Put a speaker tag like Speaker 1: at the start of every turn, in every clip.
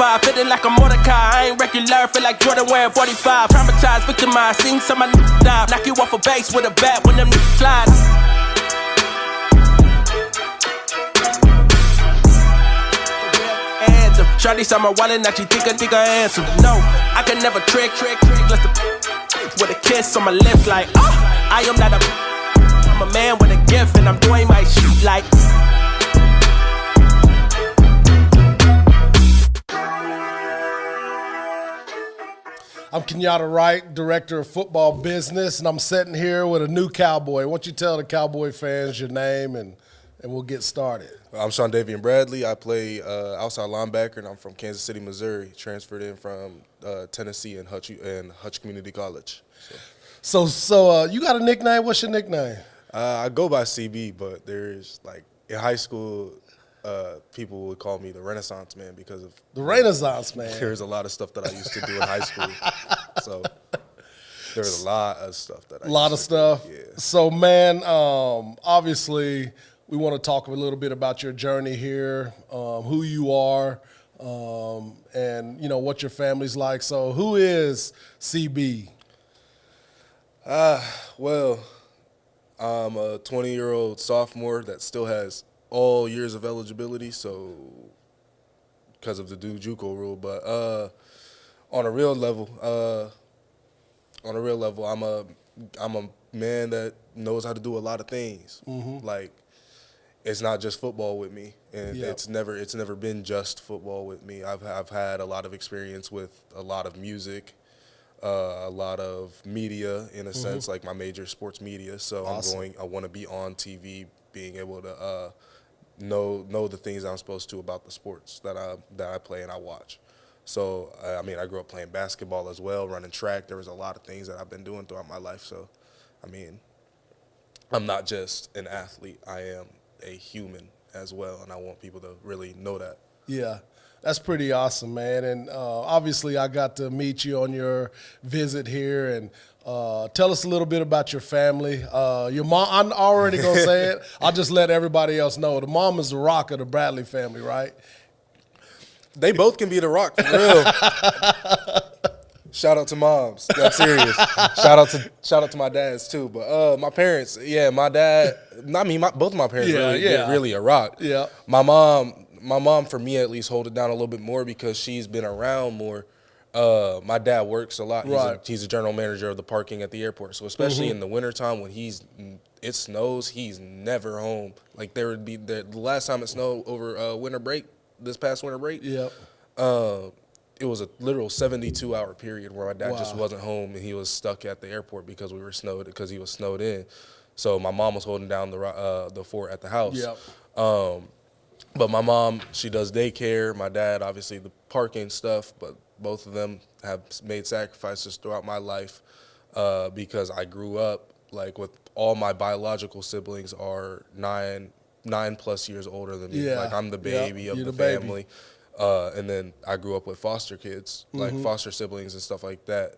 Speaker 1: 45, feeling like a Mordecai. I ain't regular, feel like Jordan wearing 45. Traumatized, victimized, seen some of my die. Knock you off a base with a bat when them niggas slide. Shawty saw my wallet, now she think I answer. No, I can never trick, let's with a kiss on my lips like, oh, I am not I'm a man with a gift and I'm doing my shit like.
Speaker 2: I'm Kenyatta Wright, Director of Football Business, and I'm sitting here with a new Cowboy. Why don't you tell the Cowboy fans your name and we'll get started.
Speaker 3: I'm Chandavian Bradley. I play outside linebacker, and I'm from Kansas City, Missouri. Transferred in from Tennessee and Hutch Community College.
Speaker 2: So you got a nickname? What's your nickname?
Speaker 3: I go by CB, but there's like in high school, people would call me the Renaissance Man because of
Speaker 2: the Renaissance Man.
Speaker 3: There's a lot of stuff that I used to do in high school, so there's a lot of stuff that I used to do. Yeah.
Speaker 2: So man, obviously, we want to talk a little bit about your journey here, who you are, and what your family's like. So, who is CB?
Speaker 3: Well, I'm a 20-year-old sophomore that still has all years of eligibility, so because of the JUCO rule. But on a real level, I'm a man that knows how to do a lot of things. Mm-hmm. Like, it's not just football with me, and it's never been just football with me. I've had a lot of experience with a lot of music, a lot of media in a sense, like my major sports media. So awesome. I want to be on TV, being able to know the things I'm supposed to about the sports that I play and I watch. So I mean, I grew up playing basketball as well, running track. There was a lot of things that I've been doing throughout my life. So, I mean, I'm not just an athlete. I am a human as well, and I want people to really know that. Yeah,
Speaker 2: that's pretty awesome, man. And obviously I got to meet you on your visit here, and tell us a little bit about your family. Your mom, I'm already going to say it. I'll just let everybody else know. The mom is the rock of the Bradley family, right?
Speaker 3: They both can be the rock, for real. Shout out to moms. That's serious. Shout out to my dads too. But my parents, my dad. Both of my parents really a rock. Yeah. My mom for me at least hold it down a little bit more because she's been around more. My dad works a lot. He's a general manager of the parking at the airport. So especially in the wintertime when it snows, he's never home. Like there would be the last time it snowed over winter break, this past winter break. Yep. It was a literal 72-hour period where my dad just wasn't home and he was stuck at the airport because he was snowed in. So my mom was holding down the fort at the house. Yep. But my mom, she does daycare. My dad, obviously, the parking stuff. But both of them have made sacrifices throughout my life because I grew up like with all my biological siblings are nine plus years older than me. Yeah. Like I'm the baby of the family. And then I grew up with foster kids, like foster siblings and stuff like that,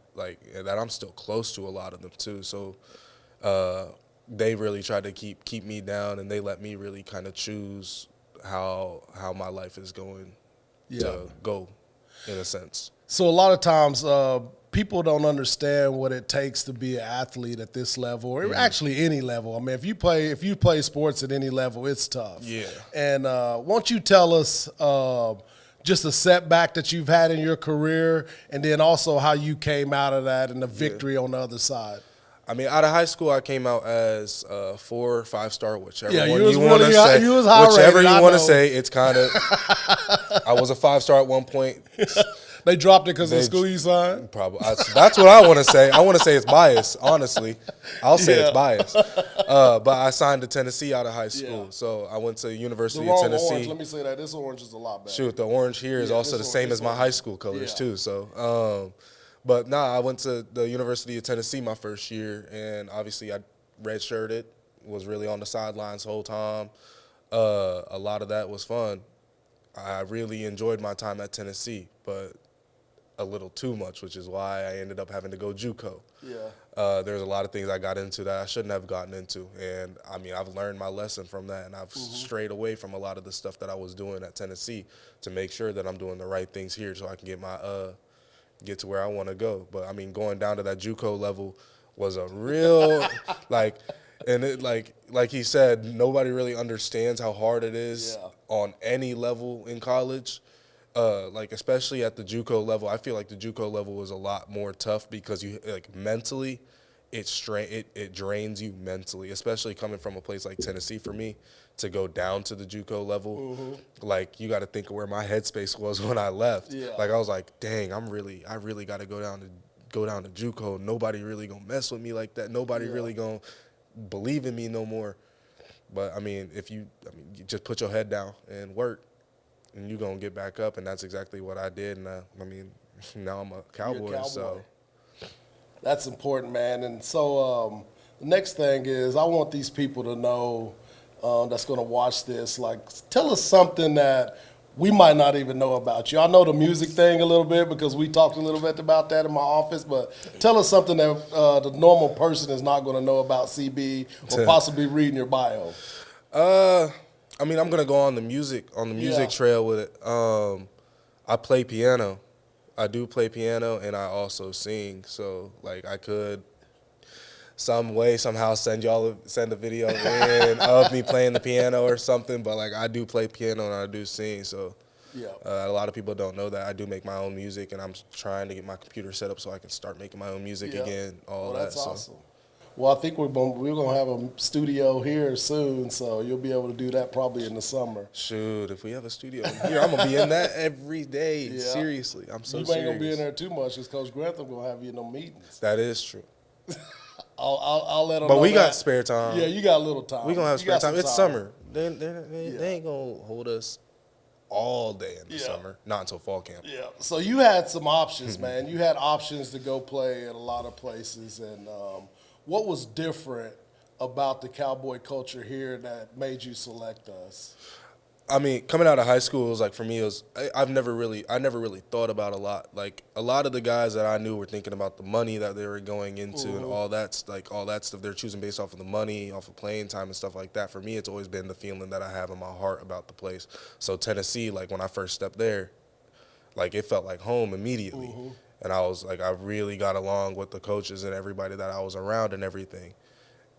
Speaker 3: and that I'm still close to a lot of them too. So they really tried to keep me down, and they let me really kind of choose how my life is going to go, in a sense.
Speaker 2: So a lot of times people don't understand what it takes to be an athlete at this level, or actually any level. I mean, if you play sports at any level, it's tough. Yeah. And won't you tell us just a setback that you've had in your career, and then also how you came out of that and the victory on the other side?
Speaker 3: I mean, out of high school, I came out as 4 or 5-star, whichever one
Speaker 2: you want to say.
Speaker 3: You was high whichever rated, you want to say. It's kind of. I was a 5-star at one point.
Speaker 2: They dropped it because of the school you signed?
Speaker 3: Probably. That's what I want to say. I want to say it's biased, honestly. I'll say it's biased. But I signed to Tennessee out of high school. So I went to the University of Tennessee.
Speaker 2: Orange. Let me say that. This orange is a lot better.
Speaker 3: Shoot, the orange here is also the same as my high school colors, too. So, but I went to the University of Tennessee my first year, and obviously I redshirted, was really on the sidelines the whole time. A lot of that was fun. I really enjoyed my time at Tennessee, but a little too much, which is why I ended up having to go JUCO.
Speaker 2: Yeah.
Speaker 3: There's a lot of things I got into that I shouldn't have gotten into, and I mean, I've learned my lesson from that, and I've strayed away from a lot of the stuff that I was doing at Tennessee to make sure that I'm doing the right things here so I can get to where I want to go. But I mean, going down to that JUCO level was a real and it like he said, nobody really understands how hard it is on any level in college. Like especially at the JUCO level, I feel like the JUCO level is a lot more tough because you like mentally, it drains you mentally, especially coming from a place like Tennessee for me to go down to the JUCO level. Like you got to think of where my headspace was when I left. Like I was like, dang, I really got to go down to JUCO. Nobody really gonna mess with me like that. Nobody really gonna believe in me no more. But I mean, you just put your head down and work, and you're going to get back up, and that's exactly what I did. And, I mean, now I'm a Cowboy, so.
Speaker 2: That's important, man. And so the next thing is I want these people to know that's going to watch this, like, tell us something that we might not even know about you. I know the music thing a little bit because we talked a little bit about that in my office, but tell us something that the normal person is not going to know about CB or possibly reading your bio.
Speaker 3: I mean, I'm gonna go on the music trail with it. I play piano. I do play piano, and I also sing. So, like, I could some way somehow send a video in of me playing the piano or something. But like, I do play piano and I do sing. So, a lot of people don't know that I do make my own music, and I'm trying to get my computer set up so I can start making my own music again.
Speaker 2: That's awesome. Well, I think we're gonna have a studio here soon, so you'll be able to do that probably in the summer.
Speaker 3: Shoot, if we have a studio here, I'm gonna be in that every day. Seriously, I'm so serious.
Speaker 2: You ain't gonna be in there too much because Coach Grantham gonna have you in them meetings.
Speaker 3: That is true.
Speaker 2: I'll let him know.
Speaker 3: But we got spare time.
Speaker 2: Yeah, you got a little time.
Speaker 3: We gonna have spare time. It's summer. They ain't gonna hold us all day in the summer. Not until fall camp.
Speaker 2: Yeah. So you had some options, man. You had options to go play at a lot of places, and what was different about the Cowboy culture here that made you select us?
Speaker 3: I mean, coming out of high school, it was like, for me, I never really thought about a lot. Like, a lot of the guys that I knew were thinking about the money that they were going into and all that stuff. They're choosing based off of the money, off of playing time and stuff like that. For me, it's always been the feeling that I have in my heart about the place. So Tennessee, like, when I first stepped there, like, it felt like home immediately. And I was like, I really got along with the coaches and everybody that I was around and everything.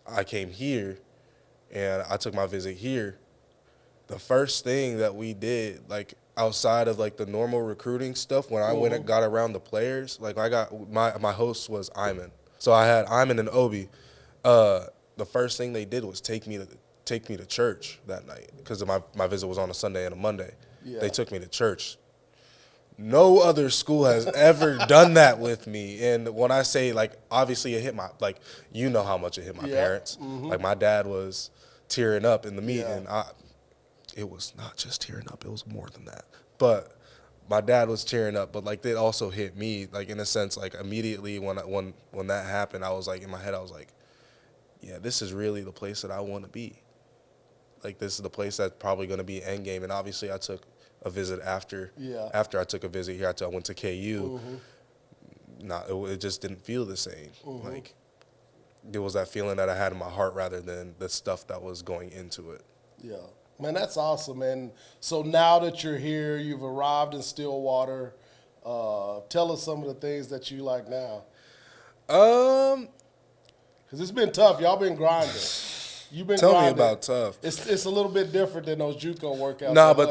Speaker 3: I came here, and I took my visit here. The first thing that we did, like, outside of, like, the normal recruiting stuff, when I went and got around the players, like, I got my host was Iman. So I had Iman and Obi. The first thing they did was take me to church that night because my visit was on a Sunday and a Monday. They took me to church. No other school has ever done that with me. And when I say, like, obviously it hit like, you know how much it hit my parents. Like, my dad was tearing up in the meeting. It was not just tearing up, it was more than that. But my dad was tearing up, but, like, it also hit me, like, in a sense, like, immediately when that happened, I was like, in my head, I was like, yeah, this is really the place that I want to be. Like, this is the place that's probably going to be endgame. And obviously I took a visit after I took a visit here. I went to KU. It just didn't feel the same. Like, it was that feeling that I had in my heart rather than the stuff that was going into it.
Speaker 2: Yeah. Man, that's awesome. And so now that you're here, you've arrived in Stillwater. Tell us some of the things that you like now. Because it's been tough. Y'all been grinding. You've been
Speaker 3: Tell
Speaker 2: grinding.
Speaker 3: me about tough.
Speaker 2: It's a little bit different than those JUCO workouts.
Speaker 3: Nah, but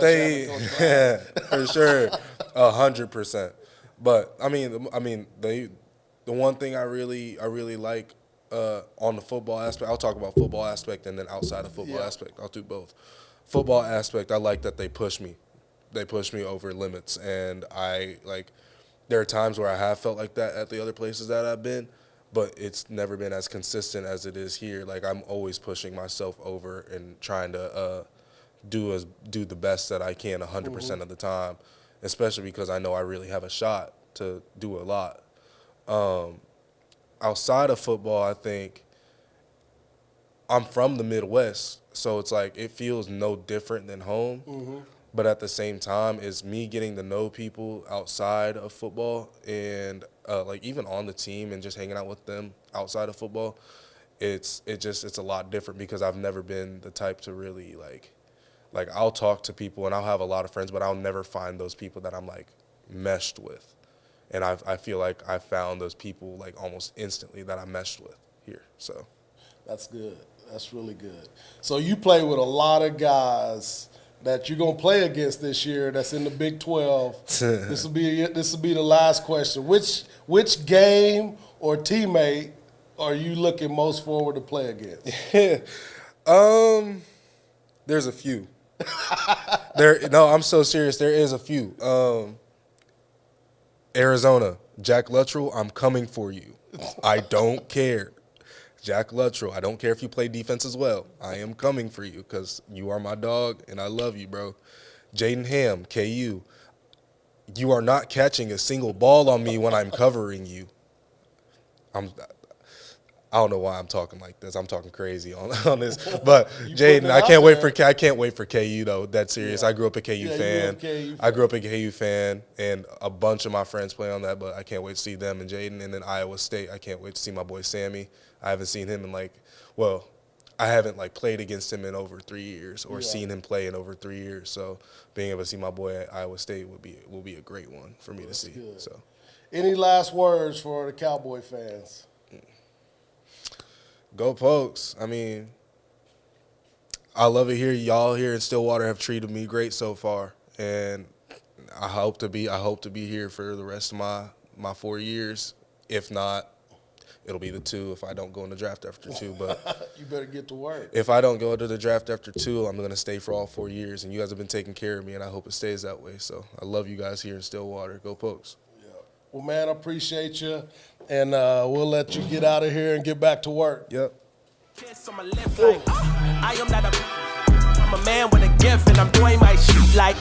Speaker 3: for sure, 100%. But I mean, the one thing I really like on the football aspect. I'll talk about football aspect and then outside of football aspect. I'll do both. Football aspect, I like that they push me. They push me over limits, and there are times where I have felt like that at the other places that I've been. But it's never been as consistent as it is here. Like, I'm always pushing myself over and trying to do the best that I can 100% of the time, especially because I know I really have a shot to do a lot. Outside of football, I think I'm from the Midwest, so it's like it feels no different than home. But at the same time, it's me getting to know people outside of football and like even on the team and just hanging out with them outside of football. It's a lot different because I've never been the type to really like I'll talk to people and I'll have a lot of friends, but I'll never find those people that I'm like meshed with. And I feel like I found those people like almost instantly that I meshed with here. So
Speaker 2: that's good. That's really good. So you play with a lot of guys that you're gonna play against this year. That's in the Big 12. This will be the last question. Which game or teammate are you looking most forward to play against?
Speaker 3: There's a few. No, I'm so serious. There is a few. Arizona, Jack Luttrell, I'm coming for you. I don't care. Jack Luttrell, I don't care if you play defense as well. I am coming for you because you are my dog and I love you, bro. Jaden Ham, KU, you are not catching a single ball on me when I'm covering you. I don't know why I'm talking like this. I'm talking crazy on this. But Jaden, I can't wait for KU though. That's serious. Yeah. I grew up a KU fan. I grew up a KU fan, and a bunch of my friends play on that. But I can't wait to see them and Jaden. And then Iowa State. I can't wait to see my boy Sammy. I haven't seen him in I haven't played against him in over 3 years or seen him play in over 3 years. So being able to see my boy at Iowa State will be a great one for me to see. Good. So,
Speaker 2: any last words for the Cowboy fans?
Speaker 3: Go Pokes. I mean, I love it here. Y'all here in Stillwater have treated me great so far, and I hope to be here for the rest of my 4 years. If not, it'll be the 2 if I don't go in the draft after 2. But
Speaker 2: you better get to work.
Speaker 3: If I don't go to the draft after 2, I'm going to stay for all 4 years, and you guys have been taking care of me, and I hope it stays that way. So I love you guys here in Stillwater. Go Pokes.
Speaker 2: Yeah. Well, man, I appreciate you, and we'll let you get out of here and get back to work.
Speaker 3: Yep.
Speaker 1: Kiss on my lip like, I am not I'm a man with a gift, and I'm doing my shit like